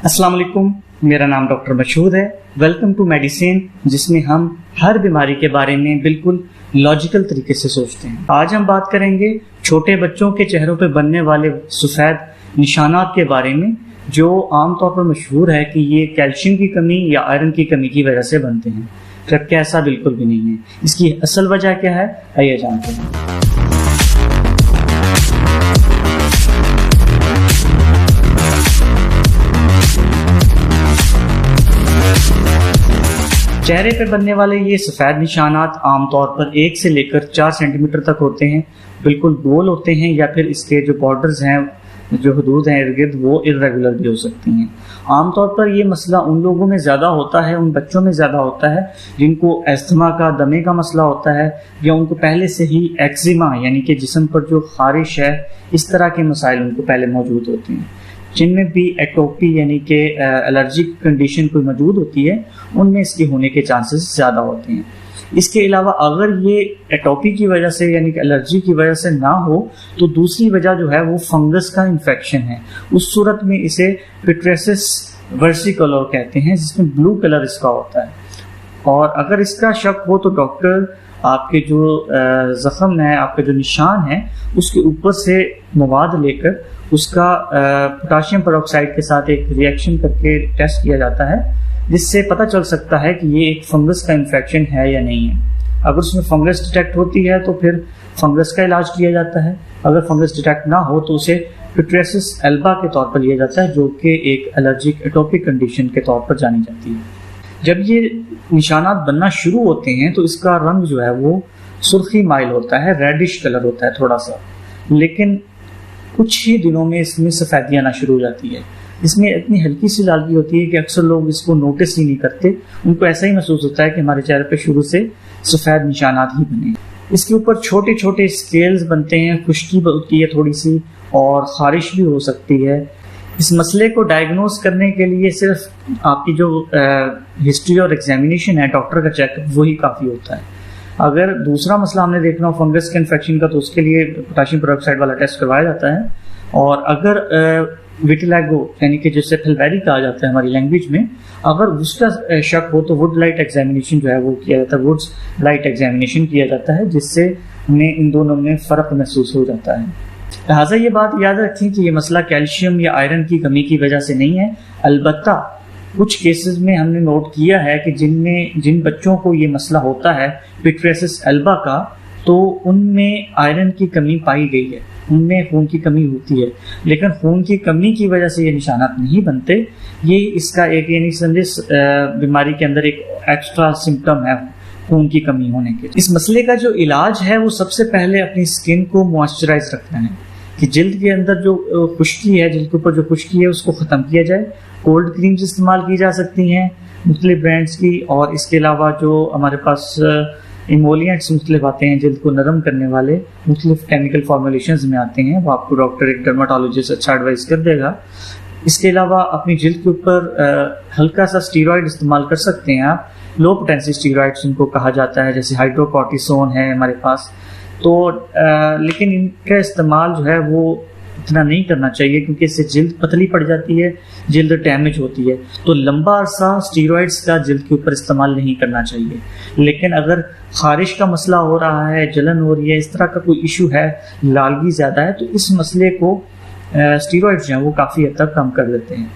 अस्सलाम वालेकुम, मेरा नाम डॉक्टर मशहूद है। वेलकम टू मेडिसिन, जिसमें हम हर बीमारी के बारे में बिल्कुल लॉजिकल तरीके से सोचते हैं। आज हम बात करेंगे छोटे बच्चों के चेहरों पर बनने वाले सफ़ेद निशानात के बारे में, जो आमतौर पर मशहूर है कि ये कैल्शियम की कमी या आयरन की कमी की वजह से बनते हैं, जबकि ऐसा बिल्कुल भी नहीं है। इसकी असल वजह क्या है, आइए जानते हैं। चेहरे पर बनने वाले ये सफ़ेद निशानात आमतौर पर 1 से लेकर 4 सेंटीमीटर तक होते हैं, बिल्कुल गोल होते हैं, या फिर इसके जो बॉर्डर्स हैं, जो हदूद हैं इर्द गिर्द, वो इर्रेगुलर भी हो सकती हैं। आमतौर पर ये मसला उन लोगों में ज़्यादा होता है, उन बच्चों में ज़्यादा होता है जिनको अस्थमा का, दमे का मसला होता है, या उनको पहले से ही एक्जिमा यानी कि जिस्म पर जो खारिश है, इस तरह के मसाइल उनको पहले मौजूद होते हैं। जिनमें भी एटोपी यानी कि एलर्जिक कंडीशन कोई मौजूद होती है, उनमें इसके होने के चांसेस ज़्यादा होते हैं। इसके अलावा अगर ये एटोपी की वजह से यानी कि एलर्जी की वजह से ना हो, तो दूसरी वजह जो है वो फंगस का इन्फेक्शन है। उस सूरत में इसे पिट्रेसिस वर्सिकोलर कहते हैं, जिसमें ब्लू कलर इसका होता है। और अगर इसका शक हो तो डॉक्टर आपके जो जख्म है, आपके जो निशान है, उसके ऊपर से मवाद लेकर उसका पोटाशियम पेरोक्साइड के साथ एक रिएक्शन करके टेस्ट किया जाता है, जिससे पता चल सकता है कि ये एक फंगस का इन्फेक्शन है या नहीं है। अगर उसमें फंगस डिटेक्ट होती है तो फिर फंगस का इलाज किया जाता है। अगर फंगस डिटेक्ट ना हो तो उसे पिट्रेसिस एल्बा के तौर पर लिया जाता है, जो कि एक एलर्जिक एटोपिक कंडीशन के तौर पर जानी जाती है। जब ये निशानात बनना शुरू होते हैं तो इसका रंग जो है वो सुर्खी माइल होता है, रेडिश कलर होता है थोड़ा सा, लेकिन कुछ ही दिनों में इसमें सफ़ेदी आना शुरू हो जाती है। इसमें इतनी हल्की सी लालगी होती है कि अक्सर लोग इसको नोटिस ही नहीं करते। उनको ऐसा ही महसूस होता है कि हमारे चेहरे पे शुरू से सफ़ेद निशानात ही बने। इसके ऊपर छोटे छोटे स्केल्स बनते हैं, खुश्की होती है थोड़ी सी, और खारिश भी हो सकती है। इस मसले को डायग्नोज करने के लिए सिर्फ आपकी जो हिस्ट्री और एग्जामिनेशन है, डॉक्टर का चेकअप, वही काफ़ी होता है। अगर दूसरा मसला हमने देखना हो फंगस के इन्फेक्शन का, तो उसके लिए पोटाशियम पेरोक्साइड वाला टेस्ट करवाया जाता है। और अगर विटिलिगो यानी कि जिससे फिलवेरी कहा जाता है हमारी लैंग्वेज में, अगर उसका शक हो तो वुड लाइट एग्जामिनेशन जो है वो किया जाता है, वुड्स लाइट एग्जामिनेशन किया जाता है, जिससे हमें इन दोनों में फ़र्क महसूस हो जाता है। लिहाजा ये बात याद रखें कि ये मसला कैल्शियम या आयरन की कमी की वजह से नहीं है। अलबत्ता कुछ केसेस में हमने नोट किया है कि जिन बच्चों को ये मसला होता है पिट्रेसिस एल्बा का, तो उनमें आयरन की कमी पाई गई है, उनमें खून की कमी होती है, लेकिन खून की कमी की वजह से ये निशानात नहीं बनते। ये इसका एक यानी समझे बीमारी के अंदर एक एक्स्ट्रा सिम्टम है खून की कमी होने के। इस मसले का जो इलाज है वो सबसे पहले अपनी स्किन को मॉइस्चराइज रखना है, कि जिल्द के अंदर जो खुश्की है, जिल्द के ऊपर जो खुश्की है, उसको ख़त्म किया जाए। कोल्ड क्रीम्स इस्तेमाल की जा सकती हैं मुख्तलिफ ब्रांड्स की, और इसके अलावा जो हमारे पास इमोलिएंट्स मुख्तलिफ आते हैं जिल्द को नरम करने वाले, मुख्तलिफ केमिकल फॉर्मुलेशंस में आते हैं, वो आपको डॉक्टर, एक डर्माटोलॉजिस्ट अच्छा एडवाइस कर देगा। इसके अलावा अपनी जिल्द के ऊपर हल्का सा स्टीरॉयड इस्तेमाल कर सकते हैं आप, लो पोटेंसी स्टीरॉयड्स इनको कहा जाता है, जैसे हाइड्रोकॉर्टिसोन है हमारे पास। तो लेकिन इनका इस्तेमाल जो है वो इतना नहीं करना चाहिए, क्योंकि इससे जिल्द पतली पड़ जाती है, जिल्द डैमेज होती है। तो लंबा अरसा स्टीरॉयड्स का जिल्द के ऊपर इस्तेमाल नहीं करना चाहिए। लेकिन अगर खारिश का मसला हो रहा है, जलन हो रही है, इस तरह का कोई इशू है, लालगी ज़्यादा है, तो इस मसले को स्टीरॉयड्स जो हैं वो काफ़ी हद तक कम कर देते हैं।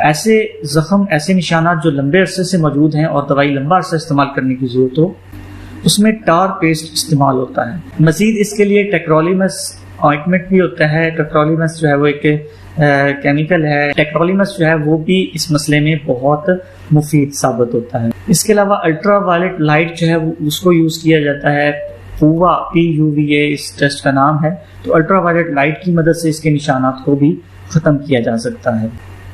ऐसे जख्म, ऐसे निशानात जो लंबे अरसे से मौजूद हैं और दवाई लंबा अरसा इस्तेमाल करने की ज़रूरत हो, उसमें टार पेस्ट इस्तेमाल होता है। मज़ीद इसके लिए टेक्रोलीमस ऑइंटमेंट भी होता है। टेक्रोलीमस जो है वो एक केमिकल है। टेक्रोलीमस जो है वो भी इस मसले में बहुत मुफीद साबित होता है। इसके अलावा अल्ट्रा वायलेट लाइट जो है वो उसको यूज़ किया जाता है, पूवा PUVA इस टेस्ट का नाम है। तो अल्ट्रा वायलेट लाइट की मदद से इसके निशानात को भी ख़त्म किया जा सकता है।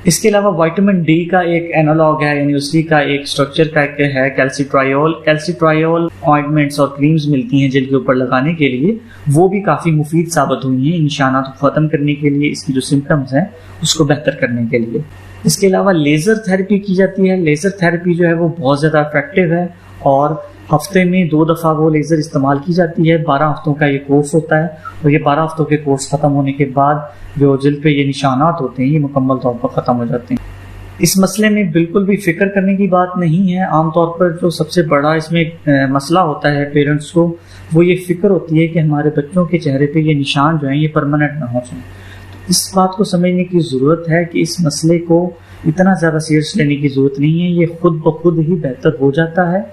इसके अलावा विटामिन डी का एक एनालॉग है, यानी उसी का एक स्ट्रक्चर का एक है कैल्सीट्रायोल ऑइंटमेंट्स और क्रीम्स मिलती हैं जिल्द के ऊपर लगाने के लिए, वो भी काफ़ी मुफीद साबित हुई हैं निशानात को ख़त्म करने के लिए, इसकी जो सिम्टम्स हैं उसको बेहतर करने के लिए। इसके अलावा लेज़र थेरेपी की जाती है। लेज़र थेरेपी जो है वो बहुत ज़्यादा इफेक्टिव है और हफ्ते में 2 दफ़ा वो लेज़र इस्तेमाल की जाती है। 12 हफ्तों का ये कोर्स होता है और ये 12 हफ्तों के कोर्स ख़त्म होने के बाद जो जिल्द पे ये निशानात होते हैं ये मुकम्मल तौर पर ख़त्म हो जाते हैं। इस मसले में बिल्कुल भी फिक्र करने की बात नहीं है। आमतौर पर जो सबसे बड़ा इसमें मसला होता है पेरेंट्स को, वो ये फिक्र होती है कि हमारे बच्चों के चेहरे पे ये निशान जो हैं ये परमानेंट ना हो जाए। तो इस बात को समझने की ज़रूरत है कि इस मसले को इतना ज़्यादा सीरियस लेने की ज़रूरत नहीं है, ये खुद ब खुद ही बेहतर हो जाता है।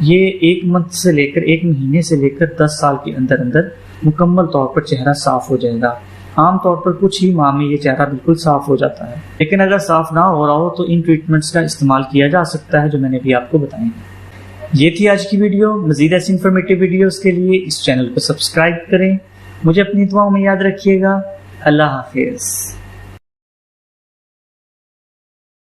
ये 1 मंथ से लेकर 1 महीने से लेकर 10 साल के अंदर अंदर मुकम्मल तौर पर चेहरा साफ हो जाएगा। आमतौर पर कुछ ही माह में ये चेहरा बिल्कुल साफ हो जाता है, लेकिन अगर साफ ना हो रहा हो तो इन ट्रीटमेंट्स का इस्तेमाल किया जा सकता है जो मैंने भी आपको बताए। ये थी आज की वीडियो। मज़ीद ऐसी इन्फॉर्मेटिव वीडियोस के लिए इस चैनल को सब्सक्राइब करें। मुझे अपनी दुआओं में याद रखिएगा। अल्लाह हाफिज़।